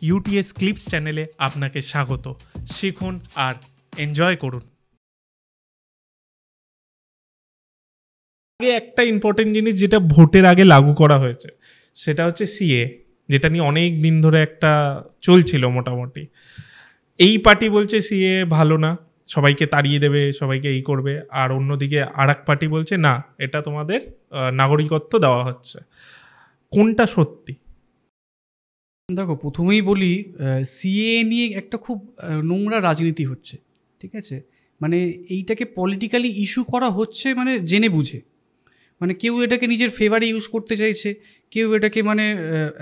UTS clips চ্যানেলে আপনাকে স্বাগত। শিখুন আর এনজয় করুন। আগে একটা ইম্পর্টেন্ট জিনিস যেটা ভোটের আগে লাগু করা হয়েছে সেটা হচ্ছে সিএ, যেটা নিয়ে অনেক দিন ধরে একটা চলছিল মোটামুটি। এই পার্টি বলছে সিএ ভালো না, সবাইকে তাড়িয়ে দেবে, সবাইকে এই করবে, আর অন্যদিকে আর এক পার্টি বলছে না, এটা তোমাদের নাগরিকত্ব দেওয়া হচ্ছে। কোনটা সত্যি? দেখো, প্রথমেই বলি, সিএ নিয়ে একটা খুব নোংরা রাজনীতি হচ্ছে, ঠিক আছে? মানে এইটাকে পলিটিক্যালি ইস্যু করা হচ্ছে, মানে জেনে বুঝে। মানে কেউ এটাকে নিজের ফেভারে ইউজ করতে চাইছে, কেউ এটাকে মানে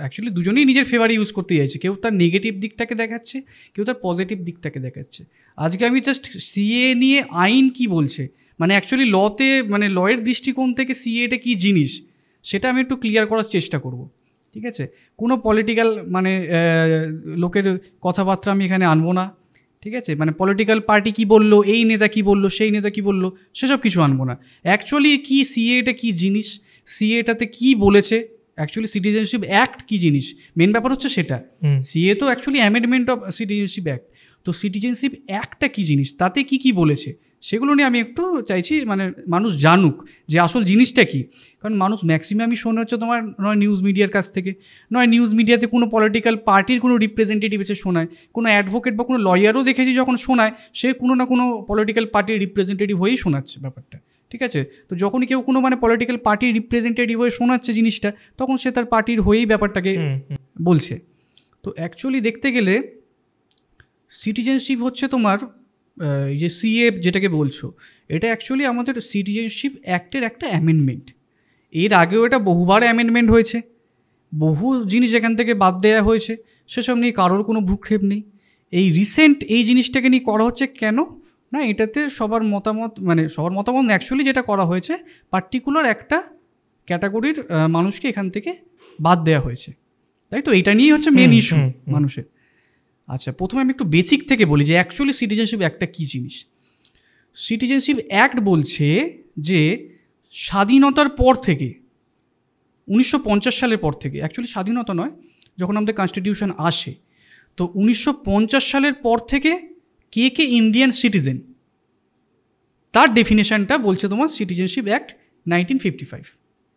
অ্যাকচুয়ালি দুজনেই নিজের ফেভারে ইউজ করতে চাইছে। কেউ তার নেগেটিভ দিকটাকে দেখাচ্ছে, কেউ তার পজিটিভ দিকটাকে দেখাচ্ছে। আজকে আমি জাস্ট সিএ নিয়ে আইন কি বলছে, মানে অ্যাকচুয়ালি লতে, মানে লয়ের দৃষ্টিকোণ থেকে সিএটা কী জিনিস, সেটা আমি একটু ক্লিয়ার করার চেষ্টা করব, ঠিক আছে? কোনো পলিটিক্যাল মানে লোকের কথাবার্তা আমি এখানে আনবো না, ঠিক আছে? মানে পলিটিক্যাল পার্টি কি বললো, এই নেতা কি বললো, সেই নেতা কি বললো, সেসব কিছু আনবো না। অ্যাকচুয়ালি কি সিএটা কী জিনিস, সিএটাতে কি বলেছে, অ্যাকচুয়ালি সিটিজেনশিপ অ্যাক্ট কী জিনিস, মেন ব্যাপার হচ্ছে সেটা। সিএ তো actually amendment of citizenship act, তো সিটিজেনশিপ অ্যাক্টটা কী জিনিস, তাতে কি কি বলেছে, সেগুলো নিয়ে আমি একটু চাইছি মানে মানুষ জানুক যে আসল জিনিসটা কী। কারণ মানুষ ম্যাক্সিমামই শোনে হচ্ছে তোমার নয় নিউজ মিডিয়ার কাছ থেকে, নয় নিউজ মিডিয়াতে কোনো পলিটিক্যাল পার্টির কোনো রিপ্রেজেন্টেটিভ এসে শোনায়, কোনো অ্যাডভোকেট বা কোনো লয়ারও দেখেছি যখন শোনায়, সে কোনো না কোনো পলিটিক্যাল পার্টির রিপ্রেজেন্টেটিভ হয়েই শোনাচ্ছে ব্যাপারটা, ঠিক আছে? তো যখনই কেউ কোনো মানে পলিটিক্যাল পার্টির রিপ্রেজেন্টেটিভ হয়ে শোনাচ্ছে জিনিসটা, তখন সে তার পার্টির হয়েই ব্যাপারটাকে বলছে। তো অ্যাকচুয়ালি দেখতে গেলে সিটিজেনশিপ হচ্ছে তোমার এই যে সিএ যেটাকে বলছো, এটা অ্যাকচুয়ালি আমাদের সিটিজেনশিপ অ্যাক্টের একটা অ্যামেন্ডমেন্ট। এর আগেও এটা বহুবার অ্যামেন্ডমেন্ট হয়েছে, বহু জিনিস এখান থেকে বাদ দেওয়া হয়েছে, সেসব নিয়ে কারোর কোনো ভ্রুক্ষেপ নেই। এই রিসেন্ট এই জিনিসটাকে নিয়ে করা হচ্ছে কেন না, এটাতে সবার মতামত, মানে সবার মতামত অ্যাকচুয়ালি যেটা করা হয়েছে, পার্টিকুলার একটা ক্যাটাগরির মানুষকে এখান থেকে বাদ দেওয়া হয়েছে, তাই তো? এইটা নিয়েই হচ্ছে মেন ইস্যু মানুষের। আচ্ছা, প্রথমে আমি একটু বেসিক থেকে বলি যে অ্যাকচুয়ালি সিটিজেনশিপ অ্যাক্টটা কী জিনিস। সিটিজেনশিপ অ্যাক্ট বলছে যে স্বাধীনতার পর থেকে, 1950 সালের পর থেকে, অ্যাকচুয়ালি স্বাধীনতা নয়, যখন আমাদের কনস্টিটিউশন আসে, তো 1950 সালের পর থেকে কে কে ইন্ডিয়ান সিটিজেন, তার ডেফিনেশনটা বলছে তোমার সিটিজেনশিপ অ্যাক্ট 1955,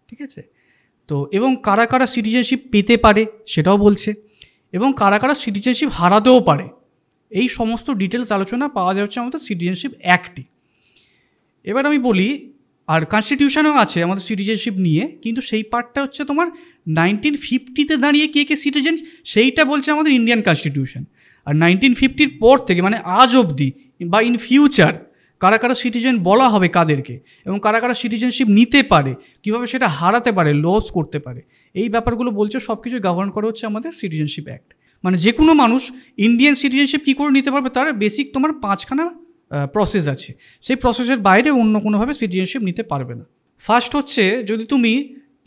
ঠিক আছে? তো এবং কারা কারা সিটিজেনশিপ পেতে পারে সেটাও বলছে, এবং কারা কারা সিটিজেনশিপ হারাতেও পারে, এই সমস্ত ডিটেলস আলোচনা পাওয়া যাচ্ছে আমাদের সিটিজেনশিপ অ্যাক্টে। এবার আমি বলি, আর কনস্টিটিউশনও আছে আমাদের সিটিজেনশিপ নিয়ে, কিন্তু সেই পার্টটা হচ্ছে তোমার 1950-তে দাঁড়িয়ে কে কে সিটিজেন, সেইটা বলছে আমাদের ইন্ডিয়ান কনস্টিটিউশন। আর 1950-র পর থেকে মানে আজ অবধি বা ইন ফিউচার কারা কারা সিটিজেন বলা হবে কাদেরকে, এবং কারা কারা সিটিজেনশিপ নিতে পারে, কীভাবে সেটা হারাতে পারে, লস করতে পারে, এই ব্যাপারগুলো বলছে। সব কিছু গভর্ন করা হচ্ছে আমাদের সিটিজেনশিপ অ্যাক্ট। মানে যে কোনো মানুষ ইন্ডিয়ান সিটিজেনশিপ কী করে নিতে পারবে, তার বেসিক তোমার 5খানা প্রসেস আছে, সেই প্রসেসের বাইরে অন্য কোনোভাবে সিটিজেনশিপ নিতে পারবে না। ফার্স্ট হচ্ছে, যদি তুমি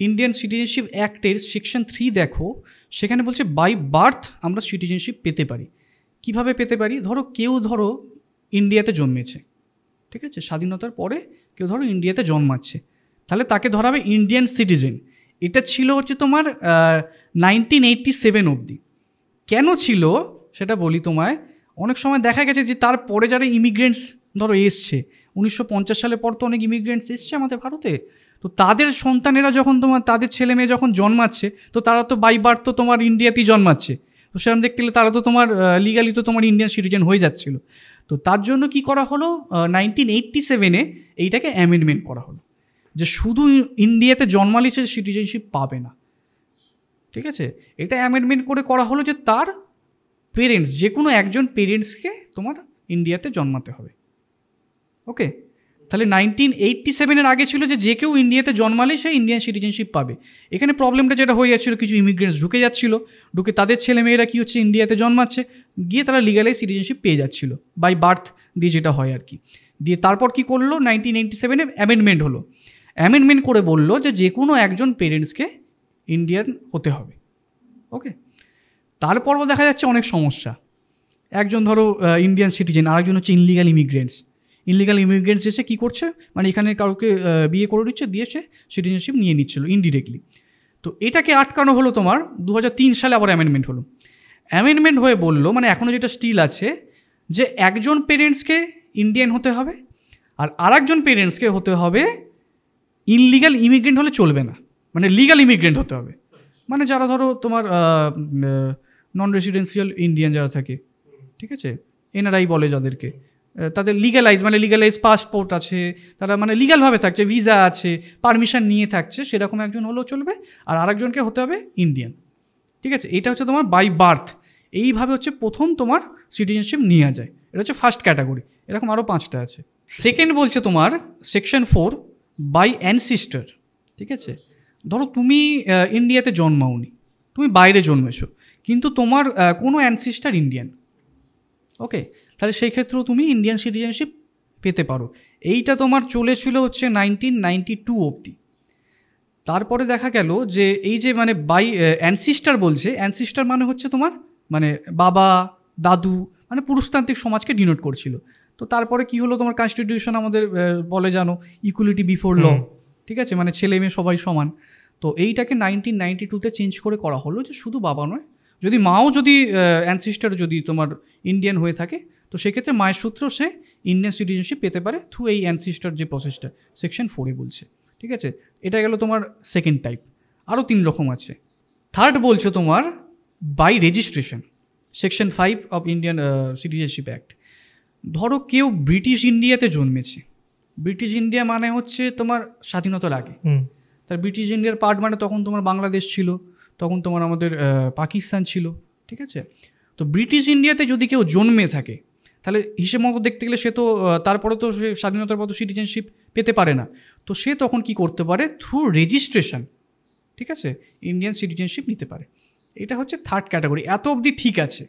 ইন্ডিয়ান সিটিজেনশিপ অ্যাক্টের সেকশন 3 দেখো, সেখানে বলছে বাই বার্থ আমরা সিটিজেনশিপ পেতে পারি। কিভাবে পেতে পারি? ধরো ইন্ডিয়াতে জন্মেছে, ঠিক আছে? স্বাধীনতার পরে কেউ ধরো ইন্ডিয়াতে জন্মাচ্ছে, তাহলে তাকে ধরা হবে ইন্ডিয়ান সিটিজেন। এটা ছিল হচ্ছে তোমার 1987 অবধি। কেন ছিল সেটা বলি তোমায়। অনেক সময় দেখা গেছে যে তারপরে যারা ইমিগ্রেন্টস ধরো এসছে, 1950 সালের পর তো অনেক ইমিগ্রেন্টস এসছে আমাদের ভারতে, তো তাদের সন্তানেরা যখন তোমার, তাদের ছেলে মেয়ে যখন জন্মাচ্ছে, তো তারা তো বাই বার্থ তো তোমার ইন্ডিয়াতেই জন্মাচ্ছে, তো সেরকম দেখতে গেলে তারা তো তোমার লিগালি তো তোমার ইন্ডিয়ান সিটিজেন হয়ে যাচ্ছিল। তো তার জন্য কি করা হলো, 1987-এ এইটাকে অ্যামেন্ডমেন্ট করা হলো যে শুধু ইন্ডিয়াতে জন্মালে সে সিটিজেনশিপ পাবে না, ঠিক আছে? এটা অ্যামেন্ডমেন্ট করে করা হলো যে তার পেরেন্টস, যে কোনো একজন পেরেন্টসকে তোমার ইন্ডিয়াতে জন্মাতে হবে। ওকে, তাহলে 1987-এর আগে ছিল যে যে কেউ ইন্ডিয়াতে জন্মালে সে ইন্ডিয়ান সিটিজেনশিপ পাবে। এখানে প্রবলেমটা যেটা হয়ে যাচ্ছিলো, কিছু ইমিগ্রেন্টস ঢুকে যাচ্ছিলো, ঢুকে তাদের ছেলেমেয়েরা কী হচ্ছে ইন্ডিয়াতে জন্মাচ্ছে, গিয়ে তারা লিগালাইজ সিটিজেনশিপ পেয়ে যাচ্ছিলো বাই বার্থ দিয়ে, যেটা হয় আর কি। দিয়ে তারপর কি করলো, 1987-এ অ্যামেন্ডমেন্ট হলো। অ্যামেন্ডমেন্ট করে বললো যে যে কোনো একজন পেরেন্টসকে ইন্ডিয়ান হতে হবে। ওকে, তারপরও দেখা যাচ্ছে অনেক সমস্যা। একজন ধরো ইন্ডিয়ান সিটিজেন, আরেকজন হচ্ছে ইনলিগাল ইমিগ্রেন্টস এসে কী করছে, মানে এখানে কাউকে বিয়ে করে দিচ্ছে, দিয়েছে সিটিজেনশিপ নিয়ে নিচ্ছিল ইনডিরেক্টলি। তো এটাকে আটকানো হলো তোমার 2003 সালে, আবার অ্যামেন্ডমেন্ট হলো। অ্যামেন্ডমেন্ট হয়ে বললো, মানে এখনও যেটা স্টিল আছে, যে একজন পেরেন্টসকে ইন্ডিয়ান হতে হবে আর আরেকজন পেরেন্টসকে হতে হবে ইনলিগাল ইমিগ্রেন্ট হলে চলবে না, মানে লিগাল ইমিগ্রেন্ট হতে হবে। মানে যারা ধরো তোমার নন রেসিডেন্সিয়াল ইন্ডিয়ান যারা থাকে, ঠিক আছে, এনআরআই বলে যাদেরকে, তাদের লিগালাইজ পাসপোর্ট আছে, তারা মানে লিগালভাবে থাকছে, ভিসা আছে, পারমিশন নিয়ে থাকছে, সেরকম একজন হলেও চলবে, আর আরেকজনকে হতে হবে ইন্ডিয়ান। ঠিক আছে, এটা হচ্ছে তোমার বাই বার্থ, এইভাবে হচ্ছে প্রথম তোমার সিটিজেনশিপ নেওয়া যায়। এটা হচ্ছে ফার্স্ট ক্যাটাগরি, এরকম আরও 5টা আছে। সেকেন্ড বলছে তোমার সেকশন 4 বাই অ্যানসিস্টার। ঠিক আছে, ধরো তুমি ইন্ডিয়াতে জন্মাওনি, তুমি বাইরে জন্মেছো, কিন্তু তোমার কোনো অ্যানসিস্টার ইন্ডিয়ান, ওকে, তাহলে সেই ক্ষেত্রেও তুমি ইন্ডিয়ান সিটিজেনশিপ পেতে পারো। এইটা তোমার চলেছিল হচ্ছে 1992 অবধি। তারপরে দেখা গেল যে এই যে মানে বাই অ্যানসিস্টার বলছে, অ্যানসিস্টার মানে হচ্ছে তোমার মানে বাবা দাদু, মানে পুরুষতান্ত্রিক সমাজকে ডিনোট করছিল। তো তারপরে কি হলো, তোমার কনস্টিটিউশন আমাদের বলে জানো ইকুয়ালিটি বিফোর ল, ঠিক আছে, মানে ছেলে মেয়ে সবাই সমান। তো এইটাকে 1992-তে চেঞ্জ করে করা হলো যে শুধু বাবা নয়, যদি মাও যদি অ্যানসিস্টার যদি তোমার ইন্ডিয়ান হয়ে থাকে, তো সেক্ষেত্রে মায়ের সূত্র সে ইন্ডিয়ান সিটিজেনশিপ পেতে পারে থ্রু এই অ্যানসিস্টার যে প্রসেসটা সেকশন 4-এ বলছে। ঠিক আছে, এটা গেল তোমার সেকেন্ড টাইপ। আরও 3 রকম আছে। থার্ড বলছো তোমার by registration, section 5 of Indian citizenship act. ধরো কেউ ব্রিটিশ ইন্ডিয়াতে জন্মেছে, ব্রিটিশ ইন্ডিয়া মানে হচ্ছে তোমার স্বাধীনতার আগে, তার ব্রিটিশ ইন্ডিয়ার পার্ট মানে তখন তোমার বাংলাদেশ ছিল, তখন তোমার আমাদের পাকিস্তান ছিল। ঠিক আছে, তো ব্রিটিশ ইন্ডিয়াতে যদি কেউ জন্মে থাকে, তাহলে হিসেব মতো দেখতে গেলে সে তো তারপরে তো সে স্বাধীনতার পর সিটিজেনশিপ পেতে পারে না। তো সে তখন কি করতে পারে, থ্রু রেজিস্ট্রেশন, ঠিক আছে, ইন্ডিয়ান সিটিজেনশিপ নিতে পারে। এটা হচ্ছে থার্ড ক্যাটাগরি। এত অবধি ঠিক আছে,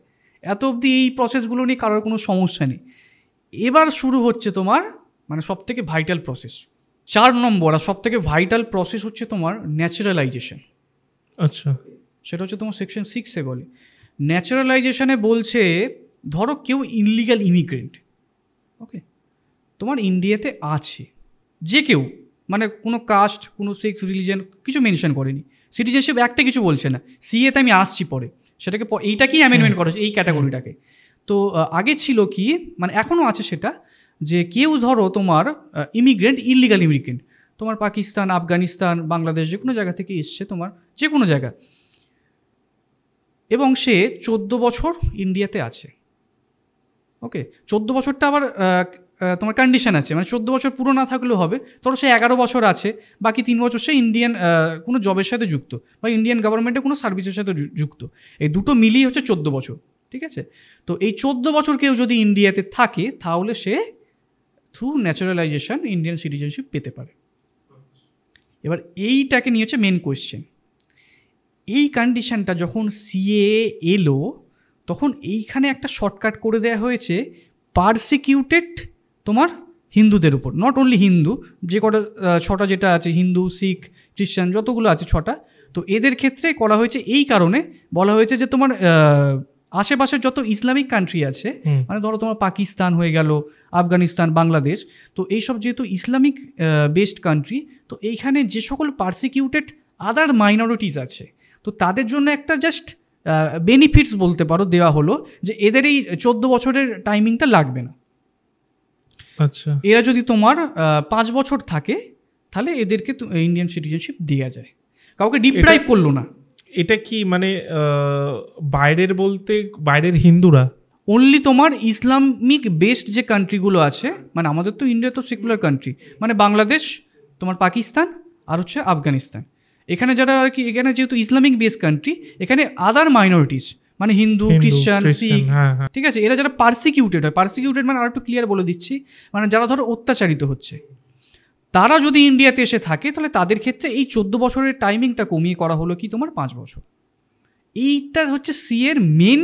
এত অবধি এই প্রসেসগুলো নিয়ে কারোর কোনো সমস্যা নেই। এবার শুরু হচ্ছে তোমার মানে সবথেকে ভাইটাল প্রসেস, 4 নম্বর আর সবথেকে ভাইটাল প্রসেস হচ্ছে তোমার ন্যাচারালাইজেশন। আচ্ছা, সেটা হচ্ছে তোমার সেকশন 6-এ বলে। ন্যাচারালাইজেশনে বলছে ধরো কেউ ইনলিগাল ইমিগ্রেন্ট, ওকে, তোমার ইন্ডিয়াতে আছে, যে কেউ, মানে কোনো কাস্ট, কোনো সেক্স, রিলিজিয়ান কিছু মেনশন করেনি, সিটিজেনশিপ একটা কিছু বলছে না। সিএতে আমি আসছি পরে, সেটাকে এইটাকেই অ্যামেন্ডমেন্ট করা হচ্ছে, এই ক্যাটাগরিটাকে। তো আগে ছিল কি, মানে এখনও আছে সেটা, যে কেউ ধরো তোমার ইমিগ্রেন্ট, ইললিগাল ইমিগ্রেন্ট, তোমার পাকিস্তান, আফগানিস্তান, বাংলাদেশ, যে কোনো জায়গা থেকে এসছে, তোমার যে কোনো জায়গা, এবং সে 14 বছর ইন্ডিয়াতে আছে, ওকে। 14 বছরটা আবার তোমার কন্ডিশন আছে, মানে 14 বছর পুরো না থাকলেও হবে, ধরো সে 11 বছর আছে, বাকি 3 বছর সে ইন্ডিয়ান কোনো জবের সাথে যুক্ত বা ইন্ডিয়ান গভর্নমেন্টের কোনো সার্ভিসের সাথে যুক্ত, এই দুটো মিলিয়ে হচ্ছে 14 বছর। ঠিক আছে, তো এই 14 বছর কেউ যদি ইন্ডিয়াতে থাকে, তাহলে সে থ্রু ন্যাচারালাইজেশন ইন্ডিয়ান সিটিজেনশিপ পেতে পারে। এবার এইটাকে নিয়ে হচ্ছে মেন কোয়েশ্চেন, এই কন্ডিশনটা যখন সিএ এলো, তখন এইখানে একটা শর্টকাট করে দেওয়া হয়েছে পারসিকিউটেড তোমার হিন্দুদের উপর, নট অনলি হিন্দু, যে কটা 6টা যেটা আছে, হিন্দু, শিখ, খ্রিস্টান, যতগুলো আছে 6টা, তো এদের ক্ষেত্রে করা হয়েছে এই কারণে, বলা হয়েছে যে তোমার আশেপাশের যত ইসলামিক কান্ট্রি আছে, মানে ধরো তোমার পাকিস্তান হয়ে গেল, আফগানিস্তান, বাংলাদেশ, তো এইসব যেহেতু ইসলামিক বেসড কান্ট্রি, তো এইখানে যে সকল পারসিকিউটেড আদার মাইনরিটিস আছে, তো তাদের জন্য একটা জাস্ট বেনিফিটস বলতে পারো দেওয়া হলো, যে এদের এই 14 বছরের টাইমিংটা লাগবে না। আচ্ছা, এরা যদি তোমার 5 বছর থাকে, তাহলে এদেরকে ইন্ডিয়ান সিটিজেনশিপ দেওয়া যায়, কাউকে ডিপ্রাইভ করলো না। এটা কি মানে বাইরের বলতে বাইরের হিন্দুরা? অনলি তোমার ইসলামিক বেসড যে কান্ট্রিগুলো আছে, মানে আমাদের তো ইন্ডিয়া তো সেকুলার কান্ট্রি, মানে বাংলাদেশ, তোমার পাকিস্তান, আর হচ্ছে আফগানিস্তান, এখানে যারা আর কি, এখানে যেহেতু ইসলামিক বেসড কান্ট্রি, এখানে আদার মাইনরিটিস মানে হিন্দু, খ্রিস্টান, শিখ, ঠিক আছে, এরা যারা পারসিকিউটেড হয়, পারসিকিউটেড মানে আর একটু ক্লিয়ার বলে দিচ্ছি, মানে যারা ধরো অত্যাচারিত হচ্ছে, তারা যদি ইন্ডিয়াতে এসে থাকে, তাহলে তাদের ক্ষেত্রে এই 14 বছরের টাইমিংটা কমিয়ে করা হলো কি তোমার 5 বছর। এইটা হচ্ছে সি এর মেন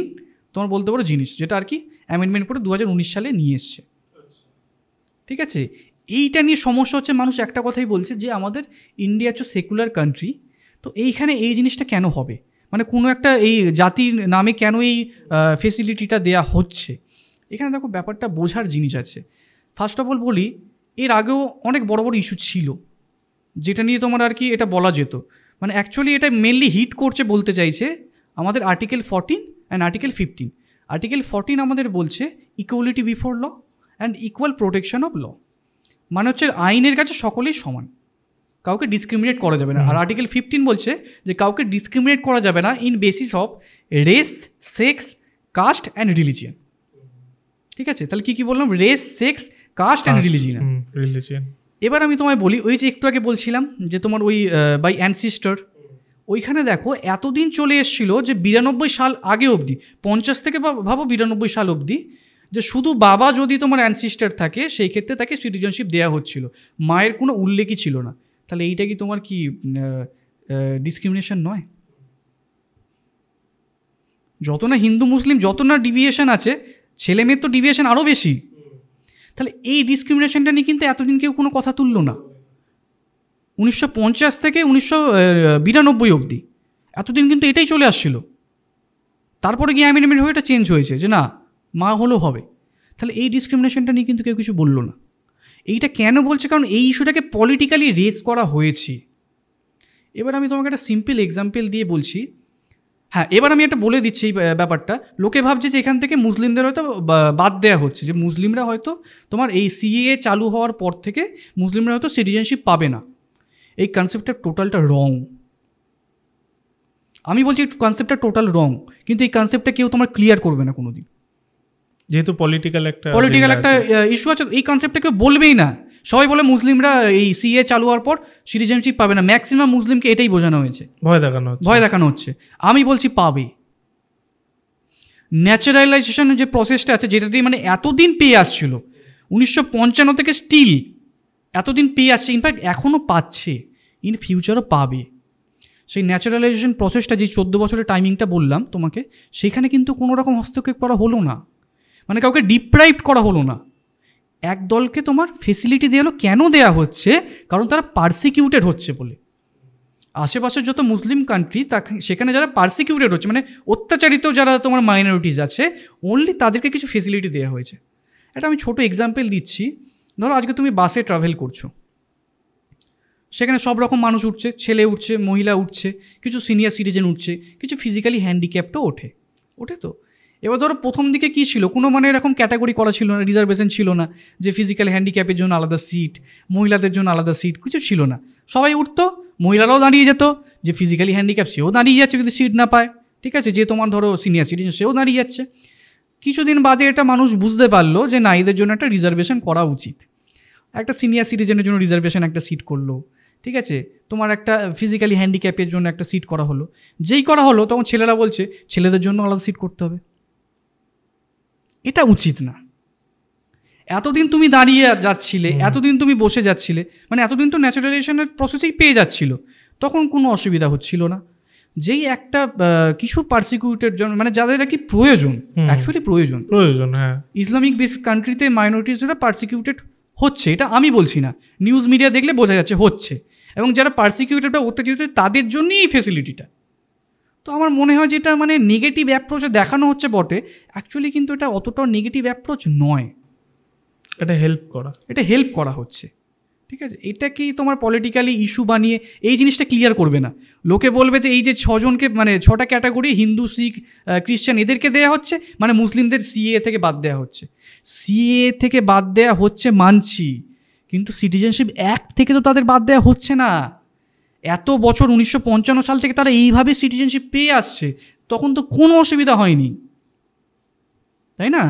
তোমার বলতে পারো জিনিস, যেটা আর কি অ্যামেন্ডমেন্ট করে 2019 সালে নিয়ে এসছে। ঠিক আছে, এইটা নিয়ে সমস্যা হচ্ছে, মানুষ একটা কথাই বলছে যে আমাদের ইন্ডিয়া হচ্ছে সেকুলার কান্ট্রি, তো এইখানে এই জিনিসটা কেন হবে, মানে কোনো একটা এই জাতির নামে কেন এই ফেসিলিটিটা দেয়া হচ্ছে। এখানে দেখো ব্যাপারটা বোঝার জিনিস আছে। ফার্স্ট অফ অল বলি, এর আগেও অনেক বড় বড় ইস্যু ছিল, যেটা নিয়ে তোমার আর কি এটা বলা যেত, মানে অ্যাকচুয়ালি এটা মেনলি হিট করছে বলতে চাইছে আমাদের আর্টিকেল 14 অ্যান্ড আর্টিকেল 15। আর্টিকেল 14 আমাদের বলছে equality before law and equal protection of law, মানে হচ্ছে আইনের কাছে সকলেই সমান, কাউকে ডিসক্রিমিনেট করা যাবে না। আর আর্টিকেল 15 বলছে যে কাউকে ডিসক্রিমিনেট করা যাবে না in basis of race, sex, caste and religion. ঠিক আছে, তাহলে কী কী বললাম? Race, sex, caste and religion. এবার আমি তোমায় বলি, ওই যে একটু আগে বলছিলাম যে তোমার ওই বাই অ্যানসিস্টার, ওইখানে দেখো এতদিন চলে এসেছিলো যে 92 সাল আগে অবধি, 50 থেকে ভাবো 92 সাল অবধি, যে শুধু বাবা যদি তোমার অ্যানসিস্টার থাকে সেই ক্ষেত্রে তাকে সিটিজেনশিপ দেওয়া হচ্ছিল, মায়ের কোনো উল্লেখই ছিল না। তাহলে এইটা কি তোমার কি ডিসক্রিমিনেশন নয়? যত না হিন্দু মুসলিম যত না ডিভিয়েশন আছে, ছেলে মেয়ের তো ডিভিয়েশন আরও বেশি। তাহলে এই ডিসক্রিমিনেশনটা নিয়ে কিন্তু এতদিন কেউ কোনো কথা তুললো না। 1950 থেকে 1992 অবধি এতদিন কিন্তু এটাই চলে আসছিল। তারপরে গিয়ে অ্যামেন্ডমেন্ট হয়ে এটা চেঞ্জ হয়েছে যে না, মা হলেও হবে। তাহলে এই ডিসক্রিমিনেশনটা নিয়ে কিন্তু কেউ কিছু বললো না। এইটা কেন বলছে? কারণ এই ইস্যুটাকে পলিটিক্যালি রেজ করা হয়েছে। এবার আমি তোমাকে একটা সিম্পল এক্সাম্পল দিয়ে বলছি। হ্যাঁ, এবার আমি একটা বলে দিচ্ছি এই ব্যাপারটা। লোকে ভাবছে যে এখান থেকে মুসলিমদের হয়তো বাদ দেওয়া হচ্ছে, যে মুসলিমরা হয়তো তোমার এই সিএএ চালু হওয়ার পর থেকে মুসলিমরা হয়তো সিটিজেনশিপ পাবে না। এই কনসেপ্টটা টোটালটা রং। আমি বলছি কনসেপ্টটা টোটাল রং, কিন্তু এই কনসেপ্টটা কেউ তোমার ক্লিয়ার করবে না কোনোদিন, যেহেতু পলিটিক্যাল একটা ইস্যু আছে। এই কনসেপ্টটা কেউ বলবেই না। সবাই বলে মুসলিমরা এই সিএ চালু হওয়ার পর সিটিজেনশিপ পাবে না। ম্যাক্সিমাম মুসলিমকে এটাই বোঝানো হয়েছে, ভয় দেখানো হচ্ছে। আমি বলছি পাবে। ন্যাচারালাইজেশনের যে প্রসেসটা আছে, যেটা দিয়ে মানে এতদিন পেয়ে আসছিল 1955 থেকে স্টিল এতদিন পেয়ে আসছে, ইনফ্যাক্ট এখনও পাচ্ছে, ইন ফিউচারও পাবে। সেই ন্যাচারালাইজেশন প্রসেসটা যে 14 বছরের টাইমিংটা বললাম তোমাকে, সেখানে কিন্তু কোনো রকম হস্তক্ষেপ করা হলো না, মানে কাউকে ডিপ্রাইভড করা হলো না। এক দলকে তোমার ফেসিলিটি দেওয়া হলো। কেন দেয়া হচ্ছে? কারণ তারা পারসিকিউটেড হচ্ছে বলে। আশেপাশের যত মুসলিম কান্ট্রি সেখানে যারা পারসিকিউটেড হচ্ছে, মানে অত্যাচারিত যারা তোমার মাইনরিটিস আছে, অনলি তাদেরকে কিছু ফেসিলিটি দেওয়া হয়েছে। এটা আমি ছোটো এক্সাম্পল দিচ্ছি। ধরো আজকে তুমি বাসে ট্রাভেল করছো, সেখানে সব রকম মানুষ উঠছে, ছেলে উঠছে, মহিলা উঠছে, কিছু সিনিয়র সিটিজেন উঠছে, কিছু ফিজিক্যালি হ্যান্ডিক্যাপটাও ওঠে তো। এবার ধরো প্রথম দিকে কী ছিল, কোনো মানে এরকম ক্যাটাগরি করা ছিল না, রিজার্ভেশন ছিল না যে ফিজিক্যাল হ্যান্ডিক্যাপের জন্য আলাদা সিট, মহিলাদের জন্য আলাদা সিট, কিছু ছিল না। সবাই উঠতো, মহিলারাও দাঁড়িয়ে যেত, যে ফিজিক্যালি হ্যান্ডিক্যাপ সেও দাঁড়িয়ে যাচ্ছে যদি সিট না পায়। ঠিক আছে, যে তোমার ধরো সিনিয়র সিটিজেন সেও দাঁড়িয়ে যাচ্ছে। কিছুদিন বাদে এটা মানুষ বুঝতে পারলো যে না, এদের জন্য একটা রিজার্ভেশন করা উচিত। একটা সিনিয়র সিটিজেনের জন্য রিজার্ভেশন একটা সিট করলো। ঠিক আছে, তোমার একটা ফিজিক্যালি হ্যান্ডিক্যাপের জন্য একটা সিট করা হলো। যেই করা হলো তখন ছেলেরা বলছে ছেলেদের জন্য আলাদা সিট করতে হবে। এটা উচিত না। এতদিন তুমি দাঁড়িয়ে যাচ্ছিলে, এতদিন তুমি বসে যাচ্ছিলে, মানে এতদিন তো ন্যাচারালাইজেশনের প্রসেসেই পেয়ে যাচ্ছিল, তখন কোনো অসুবিধা হচ্ছিল না। যেই একটা কিছু পারসিকিউটেড জন, মানে যাদের আর কি প্রয়োজন, অ্যাকচুয়ালি প্রয়োজন, হ্যাঁ, ইসলামিক বেস কান্ট্রিতে মাইনরিটিসরা পারসিকিউটেড হচ্ছে, এটা আমি বলছি না, নিউজ মিডিয়া দেখলে বোঝা যাচ্ছে হচ্ছে। এবং যারা পারসিকিউটেড বা অত্যাচারিত তাদের জন্যই এই ফেসিলিটিটা। তো আমার মনে হয় যে এটা মানে নেগেটিভ অ্যাপ্রোচে দেখানো হচ্ছে বটে, অ্যাকচুয়ালি কিন্তু এটা অতটাও নেগেটিভ অ্যাপ্রোচ নয়, এটা হেল্প করা হচ্ছে। ঠিক আছে, এটা কি তোমার পলিটিক্যালি ইস্যু বানিয়ে এই জিনিসটা ক্লিয়ার করবে না। লোকে বলবে যে এই যে 6 জনকে, মানে 6টা ক্যাটাগরি, হিন্দু, শিখ, খ্রিস্টান, এদেরকে দেওয়া হচ্ছে, মানে মুসলিমদের সিএ থেকে বাদ দেওয়া হচ্ছে। সিএ থেকে বাদ দেওয়া হচ্ছে মানছি, কিন্তু সিটিজেনশিপ অ্যাক্ট থেকে তো তাদের বাদ দেওয়া হচ্ছে না। এত বছর 1955 সাল থেকে তারা এইভাবে সিটিজেনশিপ পেয়ে আসছে, তখন তো কোনো অসুবিধা হয়নি, তাই না?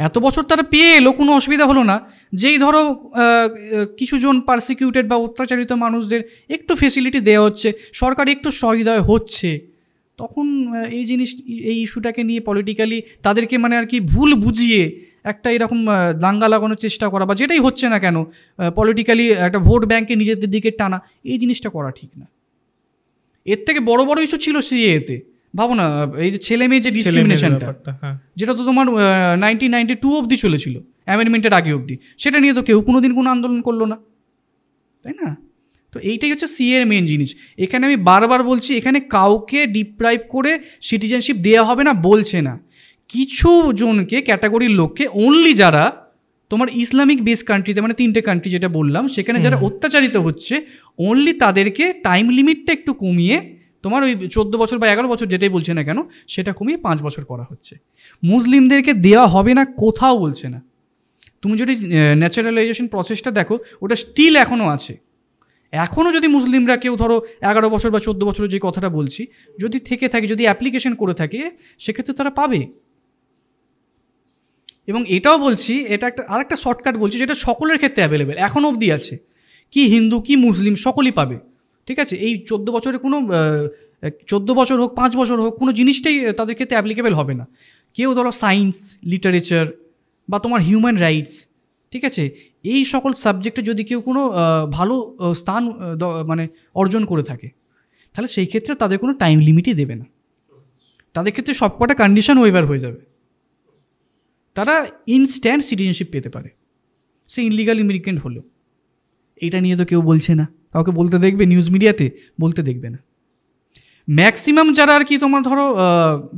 এত বছর তারা পেয়ে এলো, কোনো অসুবিধা হলো না। যেই ধরো কিছুজন পারসিকিউটেড বা অত্যাচারিত মানুষদের একটু ফেসিলিটি দেওয়া হচ্ছে, সরকার একটু সহৃদয় হচ্ছে, তখন এই ইস্যুটাকে নিয়ে পলিটিক্যালি তাদেরকে মানে আর কি ভুল বুঝিয়ে একটা এরকম দাঙ্গা লাগানোর চেষ্টা করা, বা যেটাই হচ্ছে না কেন পলিটিক্যালি একটা ভোট ব্যাঙ্কে নিজেদের দিকে টানা, এই জিনিসটা করা ঠিক না। এর থেকে বড় বড় ইস্যু ছিল সিএতে। ভাবো না, এই যে ছেলে মেয়ে যে ডিসক্রিমিনেশনটা, যেটা তো তোমার 1992 অবধি চলেছিল, অ্যামেন্ডমেন্টের আগে অবধি, সেটা নিয়ে তো কেউ কোনোদিন কোনো আন্দোলন করলো না, তাই না? তো এইটাই হচ্ছে সিএর মেন জিনিস। এখানে আমি বারবার বলছি, এখানে কাউকে ডিপ্রাইভ করে সিটিজেনশিপ দেওয়া হবে না বলছে না। কিছু জনকে, ক্যাটাগরির লোককে, অনলি যারা তোমার ইসলামিক বেস কান্ট্রিতে, মানে 3টে কান্ট্রি যেটা বললাম, সেখানে যারা অত্যাচারিত হচ্ছে, অনলি তাদেরকে টাইম লিমিটটা একটু কমিয়ে তোমার ওই 14 বছর বা 11 বছর যেটাই বলছে না কেন সেটা কমিয়ে 5 বছর করা হচ্ছে। মুসলিমদেরকে দেওয়া হবে না কোথাও বলছে না। তুমি যদি ন্যাচারালাইজেশন প্রসেসটা দেখো ওটা স্টিল এখনও আছে। এখনও যদি মুসলিমরা কেউ ধরো 11 বছর বা 14 বছরের যে কথাটা বলছি যদি থেকে থাকে, যদি অ্যাপ্লিকেশন করে থাকে, সেক্ষেত্রে তারা পাবে। এবং এটাও বলছি, এটা একটা আরেকটা শর্টকাট বলছি যেটা সকলের ক্ষেত্রে অ্যাভেলেবেল এখনও অবধি আছে, কি হিন্দু কি মুসলিম সকলেই পাবে। ঠিক আছে, এই 14 বছরে কোনো 14 বছর হোক 5 বছর হোক কোনো জিনিসটাই তাদের ক্ষেত্রে অ্যাপ্লিকেবল হবে না। কেউ ধরো সায়েন্স, লিটারেচার বা তোমার হিউম্যান রাইটস, ঠিক আছে, এই সকল সাবজেক্টে যদি কেউ কোনো ভালো স্থান মানে অর্জন করে থাকে তাহলে সেই ক্ষেত্রে তাদের কোনো টাইম লিমিটই দেবে না। তাদের ক্ষেত্রে সবকটা কন্ডিশন ওয়েভার হয়ে যাবে, তারা ইনস্ট্যান্ট সিটিজেনশিপ পেতে পারে, সে ইনলিগাল ইমিগ্রেন্ট হলো। এটা নিয়ে তো কেউ বলছে না, কাউকে বলতে দেখবে নিউজ মিডিয়াতে? বলতে দেখবে না। ম্যাক্সিমাম যারা আর কি তোমার ধরো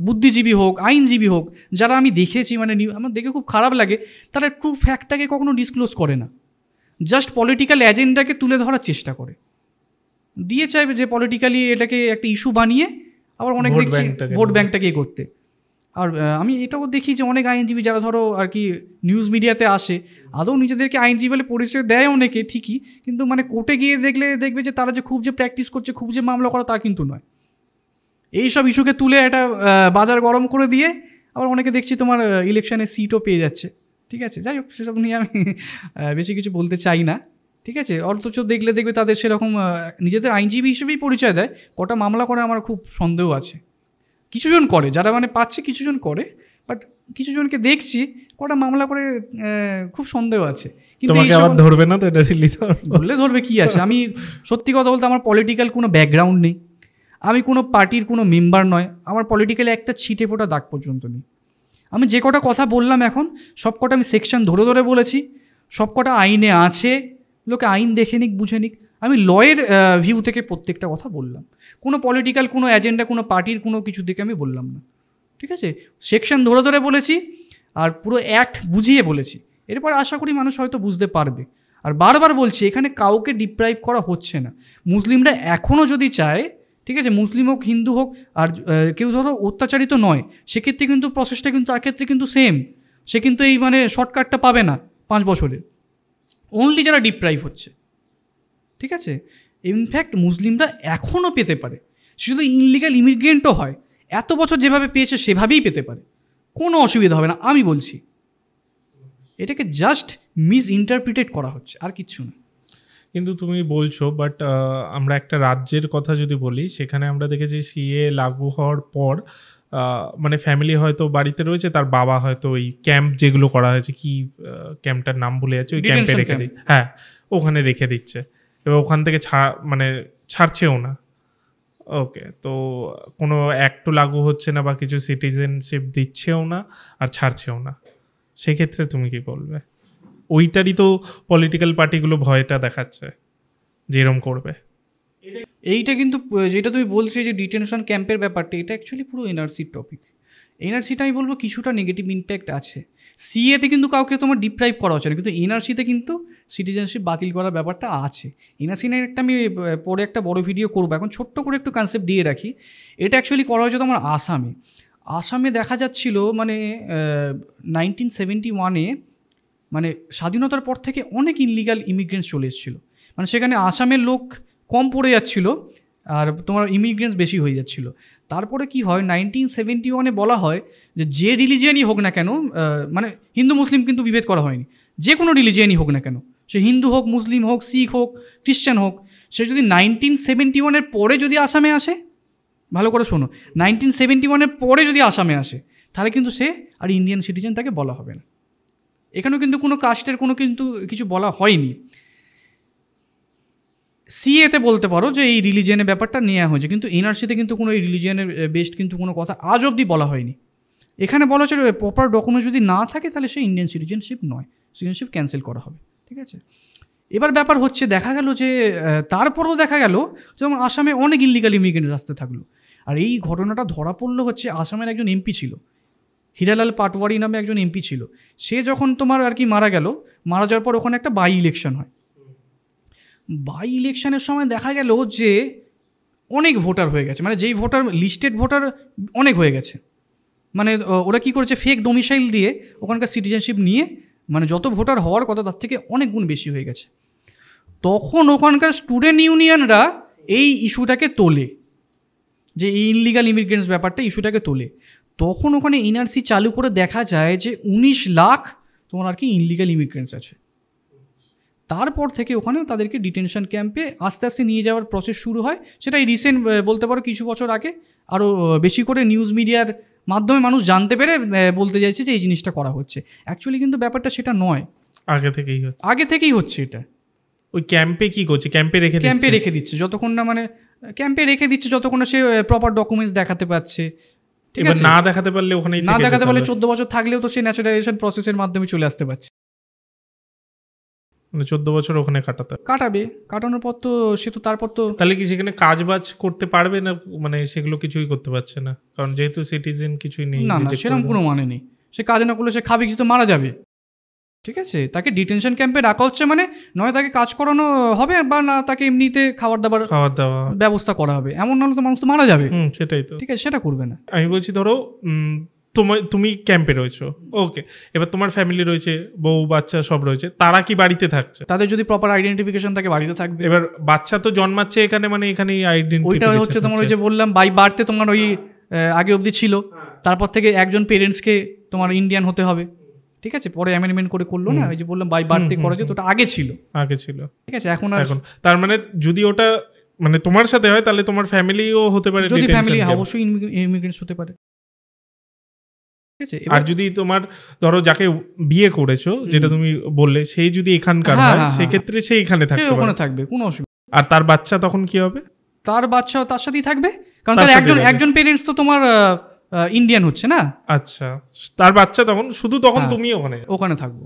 বুদ্ধিজীবী হোক, আইনজীবী হোক, যারা আমি দেখেছি, মানে আমার দেখে খুব খারাপ লাগে, তারা ট্রু ফ্যাক্টটাকে কখনো ডিসক্লোজ করে না, জাস্ট পলিটিক্যাল এজেন্ডাকে তুলে ধরার চেষ্টা করে, দিয়ে চাইবে যে পলিটিক্যালি এটাকে একটা ইস্যু বানিয়ে আবার অনেক দেখছি ভোট ব্যাংকটাকে করতে। আর আমি এটাও দেখি যে অনেক আইনজীবী যারা ধরো আর কি নিউজ মিডিয়াতে আসে, আদৌ নিজেদেরকে আইনজীবী বলে পরিচয় দেয় অনেকে ঠিকই, কিন্তু মানে কোর্টে গিয়ে দেখবে যে তারা যে খুব যে প্র্যাকটিস করছে, খুব যে মামলা করা, তা কিন্তু নয়। এই সব ইস্যুকে তুলে একটা বাজার গরম করে দিয়ে আবার অনেকে দেখছি তোমার ইলেকশনে সিটও পেয়ে যাচ্ছে। ঠিক আছে, যাই হোক, সেসব নিয়ে আমি বেশি কিছু বলতে চাই না। ঠিক আছে, অথচ দেখবে তাদের সেরকম নিজেদের আইনজীবী হিসেবেই পরিচয় দেয়, কটা মামলা করে আমার খুব সন্দেহ আছে। কিছুজন করে, যারা মানে পাচ্ছে কিছুজন করে, বাট কিছুজনকে দেখছি কটা মামলা করে খুব সন্দেহ আছে। কিন্তু ধরবে না তো, এটা ধরবে কি আছে? আমি সত্যি কথা বলতে আমার পলিটিক্যাল কোনো ব্যাকগ্রাউন্ড নেই, আমি কোনো পার্টির কোনো মেম্বার নয়, আমার পলিটিক্যালি একটা ছিটে ফোটা দাগ পর্যন্ত নেই। আমি যে কটা কথা বললাম এখন সব কটা আমি সেকশন ধরে ধরে বলেছি, সব কটা আইনে আছে, লোকে আইন দেখে নিক বুঝে নিক। আমি লয়ের ভিউ থেকে প্রত্যেকটা কথা বললাম, কোনো পলিটিক্যাল কোনো এজেন্ডা কোনো পার্টির কোনো কিছু থেকে আমি বললাম না। ঠিক আছে, সেকশন ধরে ধরে বলেছি আর পুরো অ্যাক্ট বুঝিয়ে বলেছি। এরপর আশা করি মানুষ হয়তো বুঝতে পারবে। আর বারবার বলছি, এখানে কাউকে ডিপ্রাইভ করা হচ্ছে না। মুসলিমরা এখনও যদি চায়, ঠিক আছে, মুসলিম হোক হিন্দু হোক, আর কেউ ধরো অত্যাচারিত নয়, সেক্ষেত্রে কিন্তু প্রসেসটা কিন্তু তার ক্ষেত্রে কিন্তু সেম, সে কিন্তু এই মানে শর্টকাটটা পাবে না 5 বছরে। অনলি যারা ডিপ্রাইভ হচ্ছে, ঠিক আছে, ইনফ্যাক্ট মুসলিমরা এখনও পেতে পারে, শুধু ইনলিগাল ইমিগ্রেন্টও হয়, এত বছর যেভাবে পেয়েছে সেভাবেই পেতে পারে, কোনো অসুবিধা হবে না। আমি বলছি এটাকে জাস্ট মিস ইন্টারপ্রিটেড করা হচ্ছে, আর কিচ্ছু না। কিন্তু তুমি বলছো, বাট আমরা একটা রাজ্যের কথা যদি বলি, সেখানে আমরা দেখেছি সিএ লাগু হওয়ার পর মানে ফ্যামিলি হয়তো বাড়িতে রয়েছে, তার বাবা হয়তো ওই ক্যাম্প যেগুলো করা হয়েছে, কি ক্যাম্পটার নাম ভুলে যাচ্ছে, ওই ক্যাম্পে রেখে দিই, হ্যাঁ ওখানে রেখে দিচ্ছে, এবার ওখান থেকে মানে ছাড়ছেও না। ওকে, তো কোনো অ্যাক্টও লাগু হচ্ছে না বা কিছু সিটিজেনশিপ দিচ্ছেও না আর ছাড়ছেও না, সেক্ষেত্রে তুমি কি বলবে? ওইটারই তো পলিটিক্যাল পার্টিগুলো ভয়টা দেখাচ্ছে যেরকম করবে। এইটা কিন্তু যেটা তুমি বলছো যে ডিটেনশন ক্যাম্পের ব্যাপারটা, এটা অ্যাকচুয়ালি পুরো এনআরসির টপিক। এনআরসিটা আমি বলবো কিছুটা নেগেটিভ ইম্প্যাক্ট আছে। সিএতে কিন্তু কাউকে তোমার ডিপ্রাইভ করা হচ্ছে না, কিন্তু এনআরসিতে কিন্তু সিটিজেনশিপ বাতিল করার ব্যাপারটা আছে। এনআরসি নিয়ে একটা আমি পরে একটা বড় ভিডিও করবো, এখন ছোট্ট করে একটু কনসেপ্ট দিয়ে রাখি। এটা অ্যাকচুয়ালি করা হয়েছে তোমার আসামে দেখা যাচ্ছিল, মানে 1971-এ মানে স্বাধীনতার পর থেকে অনেক ইনলিগাল ইমিগ্রেন্টস চলে এসেছিলো, মানে সেখানে আসামের লোক কম পড়ে যাচ্ছিলো আর তোমার ইমিগ্রেন্টস বেশি হয়ে যাচ্ছিলো। তারপরে কি হয়, 1971-এ বলা হয় যে রিলিজিয়ানই হোক না কেন, মানে হিন্দু মুসলিম কিন্তু বিভেদ করা হয়নি, যে কোনো রিলিজিয়ানই হোক না কেন, সে হিন্দু হোক, মুসলিম হোক, শিখ হোক, খ্রিস্টান হোক, সে যদি 1971-এর পরে যদি আসামে আসে, ভালো করে শোনো, 1971-এর পরে যদি আসামে আসে, তাহলে কিন্তু সে আর ইন্ডিয়ান সিটিজেন তাকে বলা হবে না। এখানেও কিন্তু কোনো কাস্টের কোনো কিন্তু কিছু বলা হয়নি। সিএতে বলতে পারো যে এই রিলিজিয়ানের ব্যাপারটা নেওয়া হয়েছে, কিন্তু এনআরসিতে কিন্তু কোনো এই রিলিজিয়ানের বেসড কিন্তু কোনো কথা আজ অবধি বলা হয়নি। এখানে বলা হচ্ছে প্রপার ডকুমেন্ট যদি না থাকে তাহলে সে ইন্ডিয়ান সিটিজেনশিপ নয়, সিটিজেনশিপ ক্যান্সেল করা হবে। ঠিক আছে, এবার ব্যাপার হচ্ছে দেখা গেল যে তারপরেও দেখা গেল যেমন আসামে অনেক ইললিগাল ইমিগ্রেন্টস আসতে থাকলো। আর এই ঘটনাটা ধরা পড়লো হচ্ছে আসামের একজন এমপি ছিল, হিরালাল পাটওয়ারি নামে একজন এমপি ছিল। সে যখন তোমার আর কি মারা যাওয়ার পর ওখানে একটা বাই ইলেকশন হয়। বাই ইলেকশনের সময় দেখা গেল যে অনেক ভোটার হয়ে গেছে, মানে যেই ভোটার লিস্টেড ভোটার অনেক হয়ে গেছে। মানে ওরা কী করেছে, ফেক ডোমিসাইল দিয়ে ওখানকার সিটিজেনশিপ নিয়ে মানে যত ভোটার হওয়ার কথা তার থেকে অনেক গুণ বেশি হয়ে গেছে। তখন ওখানকার স্টুডেন্ট ইউনিয়নরা এই ইস্যুটাকে তোলে, যে এই ইনলিগাল ইমিগ্রেন্টস ব্যাপারটা ইস্যুটাকে তোলে। তখন ওখানে এনআরসি চালু করে দেখা যায় যে 19 লাখ তোমার আর কি ইনলিগাল ইমিগ্রেন্টস আছে। তারপর থেকে ওখানেও তাদেরকে ডিটেনশন ক্যাম্পে আস্তে আস্তে নিয়ে যাওয়ার প্রসেস শুরু হয়। সেটা এই রিসেন্ট বলতে পারো কিছু বছর আগে আরও বেশি করে নিউজ মিডিয়ার মাধ্যমে মানুষ জানতে পেরে বলতে চাইছে যে এই জিনিসটা করা হচ্ছে। অ্যাকচুয়ালি কিন্তু ব্যাপারটা সেটা নয়, আগে থেকেই হচ্ছে এটা। ওই ক্যাম্পে কি করছে, ক্যাম্পে রেখে দিচ্ছে যতক্ষণ না মানে ক্যাম্পে রেখে দিচ্ছে যতক্ষণ না সে প্রপার ডকুমেন্টস দেখাতে পারছে। ঠিক আছে, না দেখাতে পারলে ওখানে না দেখাতে পারলে 14 বছর থাকলেও তো সে ন্যাচারালাইজেশন প্রসেসের মাধ্যমে চলে আসতে পারছে। মানে 14 বছর ওখানে কাটানোর পর তো সে তো তারপর তো তাহলে কি সেখানে কাজ বাজ করতে পারবে না, মানে সেগুলো কিছুই করতে পারছে না, কারণ যেহেতু সিটিজেন কিছুই নেই। না সেরকম কোনো মানে নেই, সে কাজ না করলে সে খাবে কিছু তো মারা যাবে। ঠিক আছে, তাকে ডিটেনশন ক্যাম্পে রাখা হচ্ছে মানে নয় তাকে কাজ করানো হবে বা না তাকে এমনিতে খাবার দাবার ব্যবস্থা করা হবে, এমন নাহলে তো মানুষ তো মারা যাবে। সেটাই তো, ঠিক আছে, সেটা করবে না। আমি বলছি ধরো তুমি ক্যাম্পে রয়েছো, ওকে, এবার তোমার ফ্যামিলি রয়েছে, বউ বাচ্চা সব রয়েছে, তারা কি বাড়িতে থাকছে? তাদের যদি প্রপার আইডেন্টিফিকেশন থাকে বাড়িতে থাকবে। এবার বাচ্চা তো জন্মাচ্ছে এখানে, মানে এখানেই ওইটা হচ্ছে তোমার ওই যে বললাম বাই বার্থে তোমার ওই আগে অবধি ছিল, তারপর থেকে একজন পেরেন্টসকে তোমার ইন্ডিয়ান হতে হবে। ঠিক আছে, পরে অ্যামেন্ডমেন্ট করলো না, ওই যে বললাম বাই বার্থে করা যেত, ওটা আগে ছিল। ঠিক আছে, এখন তার মানে যদি ওটা মানে তোমার সাথে হয় তাহলে তোমার ফ্যামিলিও হতে পারে, যদি ফ্যামিলি অবশ্যই ইমিগ্রেন্টস হতে পারে। আর যদি তোমার ধরো যাকে বিয়ে করেছো, যেটা তুমি বললে, সেই যদি এখানকার হয় সেক্ষেত্রে সে এখানে থাকবে, কোনো অসুবিধা। আর তার বাচ্চা তখন কি হবে? তার বাচ্চা তার সাথেই থাকবে, কারণ তার একজন পেরেন্টস তো তোমার ইন্ডিয়ান হচ্ছে না। আচ্ছা, তার বাচ্চা তখন শুধু তুমি ওখানে থাকবো।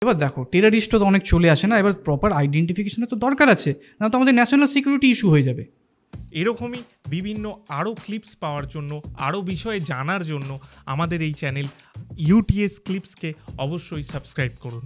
এবার দেখো টেরারিস্টও তো অনেক চলে আসে না, এবার প্রপার আইডেন্টিফিকেশনের তো দরকার আছে, না তো আমাদের ন্যাশনাল সিকিউরিটি ইস্যু হয়ে যাবে। এরকমই বিভিন্ন আরও ক্লিপস পাওয়ার জন্য, আরও বিষয়ে জানার জন্য আমাদের এই চ্যানেল ইউটিএস ক্লিপসকে অবশ্যই সাবস্ক্রাইব করুন।